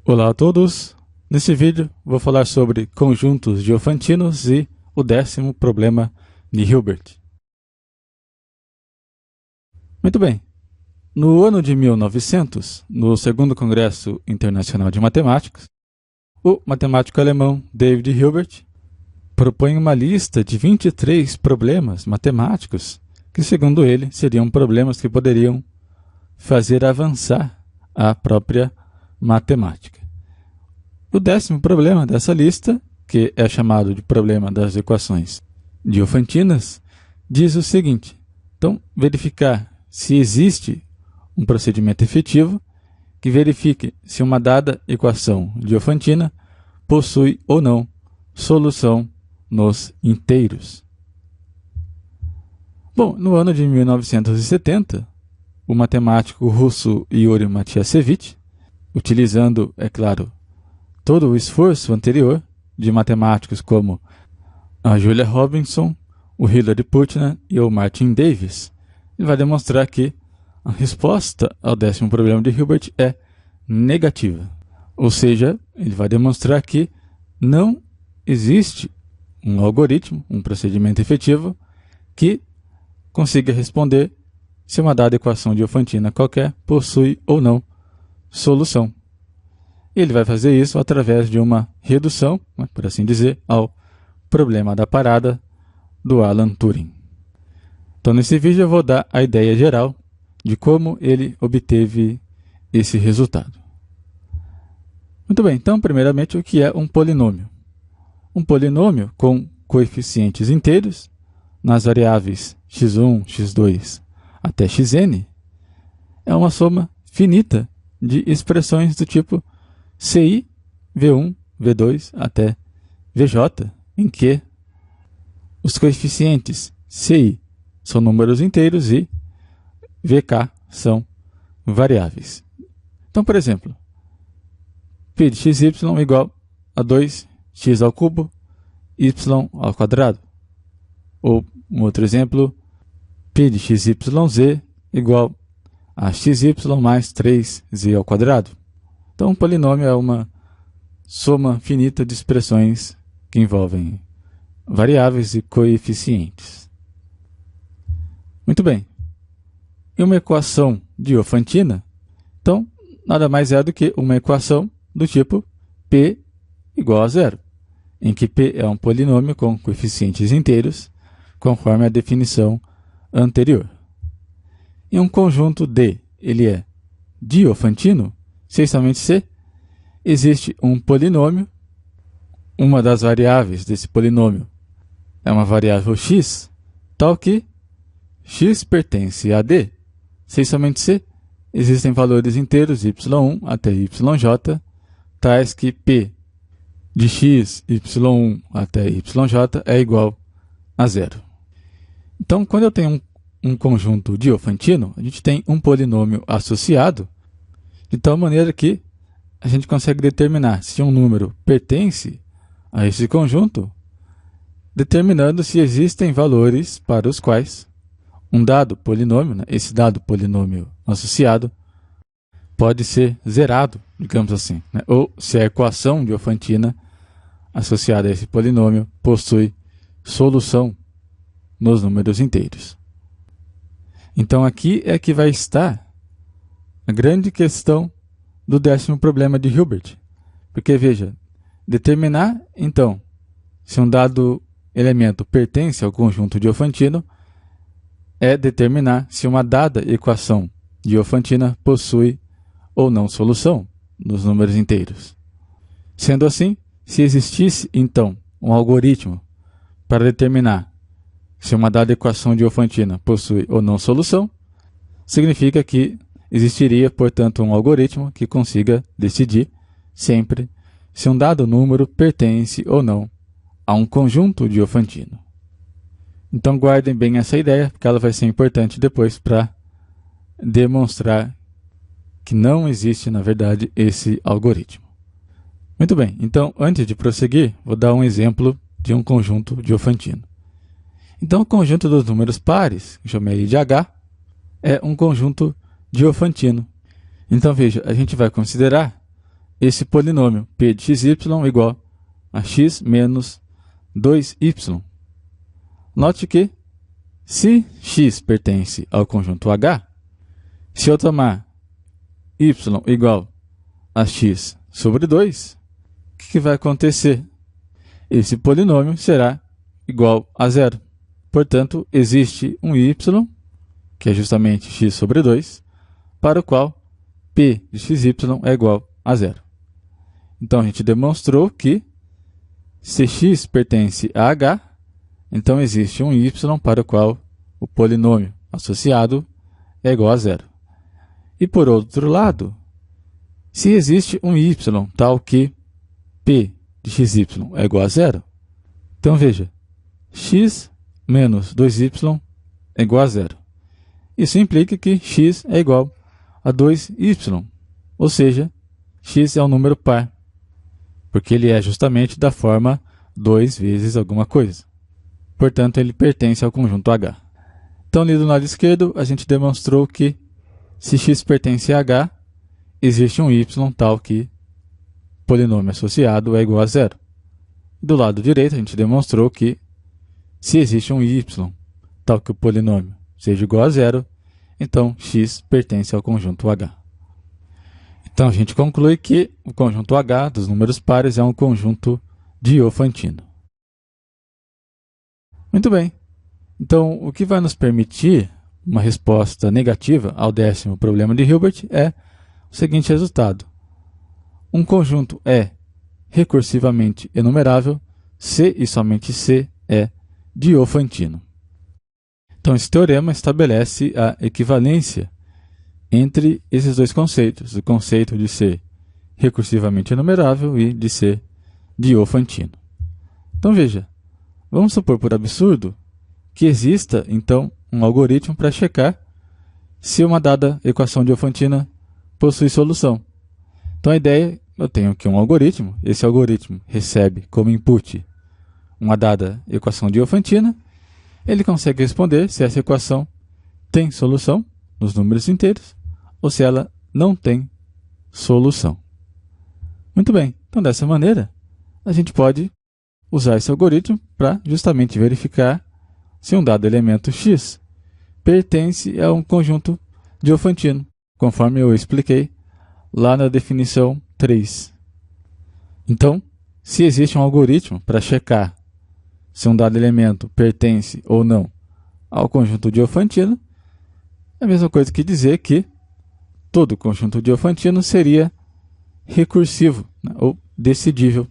Olá a todos! Nesse vídeo vou falar sobre conjuntos diofantinos e o 10º problema de Hilbert. Muito bem, no ano de 1900, no segundo Congresso Internacional de Matemáticos, o matemático alemão David Hilbert propõe uma lista de 23 problemas matemáticos que, segundo ele, seriam problemas que poderiam fazer avançar a própria matemática. O 10º problema dessa lista, que é chamado de problema das equações diofantinas, diz o seguinte: então, verificar se existe um procedimento efetivo que verifique se uma dada equação diofantina possui ou não solução nos inteiros. Bom, no ano de 1970, o matemático russo Yuri Matiasevich, utilizando, é claro, todo o esforço anterior de matemáticos como a Julia Robinson, o Hilary Putnam e o Martin Davis, ele vai demonstrar que a resposta ao 10º problema de Hilbert é negativa. Ou seja, ele vai demonstrar que não existe um algoritmo, um procedimento efetivo que consiga responder se uma dada equação diofantina qualquer possui ou não solução. Ele vai fazer isso através de uma redução, por assim dizer, ao problema da parada do Alan Turing. Então, nesse vídeo eu vou dar a ideia geral de como ele obteve esse resultado. Muito bem, então, primeiramente, o que é um polinômio? Um polinômio com coeficientes inteiros nas variáveis x1, x2 até xn é uma soma finita de expressões do tipo CI, V1, V2 até VJ, em que os coeficientes CI são números inteiros e VK são variáveis. Então, por exemplo, π de xy igual a 2x ao cubo, y ao quadrado. Ou, um outro exemplo, π de xyz igual a xy mais 3z ao quadrado. Então, um polinômio é uma soma finita de expressões que envolvem variáveis e coeficientes. Muito bem. E uma equação diofantina, então, nada mais é do que uma equação do tipo P igual a zero, em que P é um polinômio com coeficientes inteiros, conforme a definição anterior. E um conjunto D, ele é diofantino, se somente se existe um polinômio, uma das variáveis desse polinômio é uma variável x, tal que x pertence a D, se somente se existem valores inteiros y1 até yj, tais que p de x, y1 até yj é igual a zero. Então, quando eu tenho um conjunto diofantino, a gente tem um polinômio associado, de tal maneira que a gente consegue determinar se um número pertence a esse conjunto, determinando se existem valores para os quais um dado polinômio, esse dado polinômio associado, pode ser zerado, digamos assim, ou se a equação diofantina associada a esse polinômio possui solução nos números inteiros. Então, aqui é que vai estar a grande questão do 10º problema de Hilbert. Porque, veja, determinar, então, se um dado elemento pertence ao conjunto diofantino é determinar se uma dada equação diofantina possui ou não solução nos números inteiros. Sendo assim, se existisse, então, um algoritmo para determinar se uma dada equação diofantina possui ou não solução, significa que existiria, portanto, um algoritmo que consiga decidir sempre se um dado número pertence ou não a um conjunto diofantino. Então, guardem bem essa ideia, porque ela vai ser importante depois para demonstrar que não existe, na verdade, esse algoritmo. Muito bem, então, antes de prosseguir, vou dar um exemplo de um conjunto diofantino. Então, o conjunto dos números pares, que eu chamei de H, é um conjunto diofantino. Então, veja, a gente vai considerar esse polinômio p de xy igual a x menos 2y. Note que, se x pertence ao conjunto H, se eu tomar y igual a x sobre 2, o que vai acontecer? Esse polinômio será igual a zero. Portanto, existe um y, que é justamente x sobre 2, para o qual p de xy é igual a zero. Então, a gente demonstrou que, se x pertence a H, então existe um y para o qual o polinômio associado é igual a zero. E, por outro lado, se existe um y tal que p de xy é igual a zero, então veja, x menos 2y é igual a zero. Isso implica que x é igual a 2y, ou seja, x é um número par, porque ele é justamente da forma 2 vezes alguma coisa. Portanto, ele pertence ao conjunto H. Então, ali do lado esquerdo, a gente demonstrou que, se x pertence a H, existe um y tal que o polinômio associado é igual a zero. Do lado direito, a gente demonstrou que, se existe um y tal que o polinômio seja igual a zero, então x pertence ao conjunto H. Então, a gente conclui que o conjunto H dos números pares é um conjunto diofantino. Muito bem. Então, o que vai nos permitir uma resposta negativa ao 10º problema de Hilbert é o seguinte resultado. Um conjunto é recursivamente enumerável se e somente se é diofantino. Então, esse teorema estabelece a equivalência entre esses dois conceitos, o conceito de ser recursivamente enumerável e de ser diofantino. Então, veja, vamos supor por absurdo que exista, então, um algoritmo para checar se uma dada equação diofantina possui solução. Então, a ideia, eu tenho aqui um algoritmo, esse algoritmo recebe como input uma dada equação diofantina, ele consegue responder se essa equação tem solução nos números inteiros ou se ela não tem solução. Muito bem, então dessa maneira, a gente pode usar esse algoritmo para justamente verificar se um dado elemento x pertence a um conjunto diofantino, conforme eu expliquei lá na definição 3. Então, se existe um algoritmo para checar se um dado elemento pertence ou não ao conjunto diofantino, é a mesma coisa que dizer que todo conjunto diofantino seria recursivo, né, ou decidível.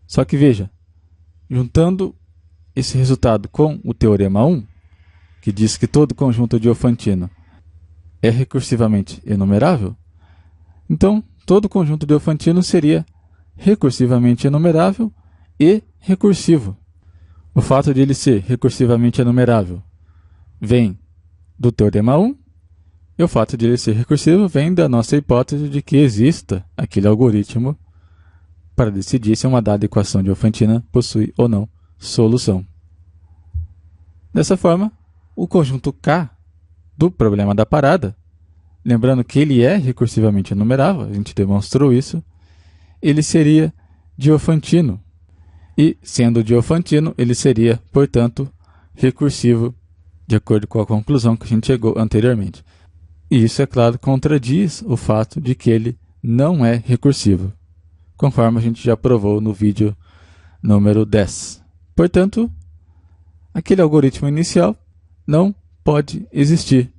Só que veja, juntando esse resultado com o teorema 1, que diz que todo conjunto diofantino é recursivamente enumerável, então todo conjunto diofantino seria recursivamente enumerável e recursivo. O fato de ele ser recursivamente enumerável vem do teorema 1, e o fato de ele ser recursivo vem da nossa hipótese de que exista aquele algoritmo para decidir se uma dada equação diofantina possui ou não solução. Dessa forma, o conjunto K do problema da parada, lembrando que ele é recursivamente enumerável, a gente demonstrou isso, ele seria diofantino. E, sendo diofantino, ele seria, portanto, recursivo, de acordo com a conclusão que a gente chegou anteriormente. E isso, é claro, contradiz o fato de que ele não é recursivo, conforme a gente já provou no vídeo número 10. Portanto, aquele algoritmo inicial não pode existir,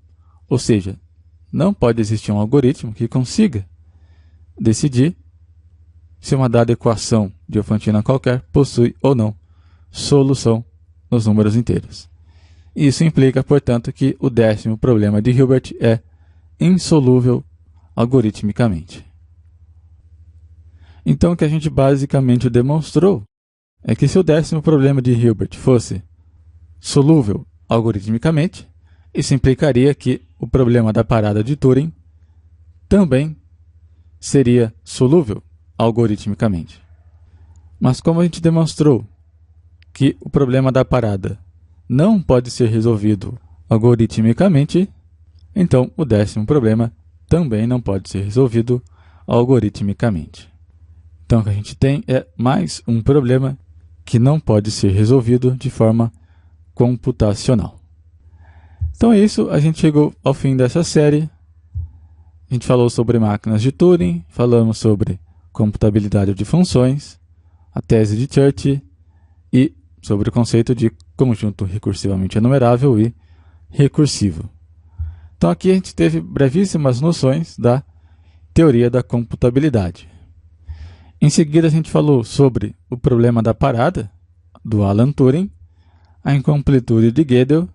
ou seja, não pode existir um algoritmo que consiga decidir se uma dada equação diofantina qualquer possui ou não solução nos números inteiros. Isso implica, portanto, que o 10º problema de Hilbert é insolúvel algoritmicamente. Então, o que a gente basicamente demonstrou é que se o 10º problema de Hilbert fosse solúvel algoritmicamente, isso implicaria que o problema da parada de Turing também seria solúvel algoritmicamente. Mas como a gente demonstrou que o problema da parada não pode ser resolvido algoritmicamente, então o 10º problema também não pode ser resolvido algoritmicamente. Então, o que a gente tem é mais um problema que não pode ser resolvido de forma computacional. Então é isso, a gente chegou ao fim dessa série. A gente falou sobre máquinas de Turing, falamos sobre computabilidade de funções, a tese de Church e sobre o conceito de conjunto recursivamente enumerável e recursivo. Então aqui a gente teve brevíssimas noções da teoria da computabilidade. Em seguida a gente falou sobre o problema da parada, do Alan Turing, a incompletude de Gödel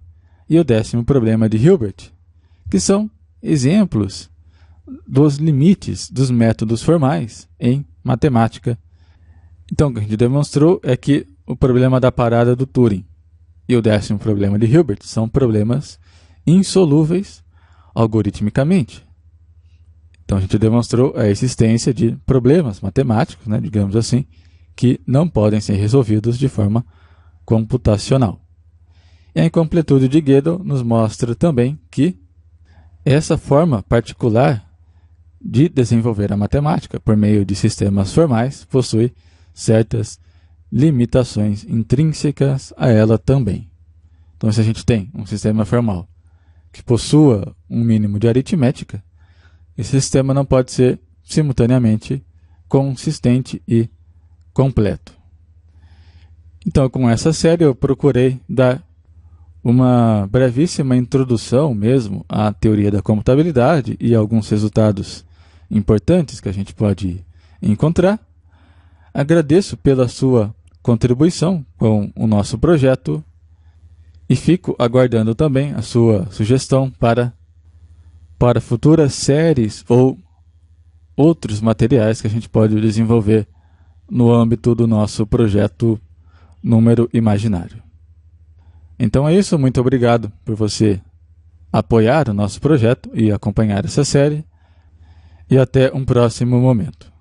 e o 10º problema de Hilbert, que são exemplos dos limites dos métodos formais em matemática. Então, o que a gente demonstrou é que o problema da parada do Turing e o 10º problema de Hilbert são problemas insolúveis algoritmicamente. Então, a gente demonstrou a existência de problemas matemáticos, digamos assim, que não podem ser resolvidos de forma computacional. E a incompletude de Gödel nos mostra também que essa forma particular de desenvolver a matemática por meio de sistemas formais possui certas limitações intrínsecas a ela também. Então, se a gente tem um sistema formal que possua um mínimo de aritmética, esse sistema não pode ser simultaneamente consistente e completo. Então, com essa série eu procurei dar uma brevíssima introdução mesmo à teoria da computabilidade e alguns resultados importantes que a gente pode encontrar. Agradeço pela sua contribuição com o nosso projeto e fico aguardando também a sua sugestão para futuras séries ou outros materiais que a gente pode desenvolver no âmbito do nosso projeto Número Imaginário. Então é isso, muito obrigado por você apoiar o nosso projeto e acompanhar essa série, e até um próximo momento.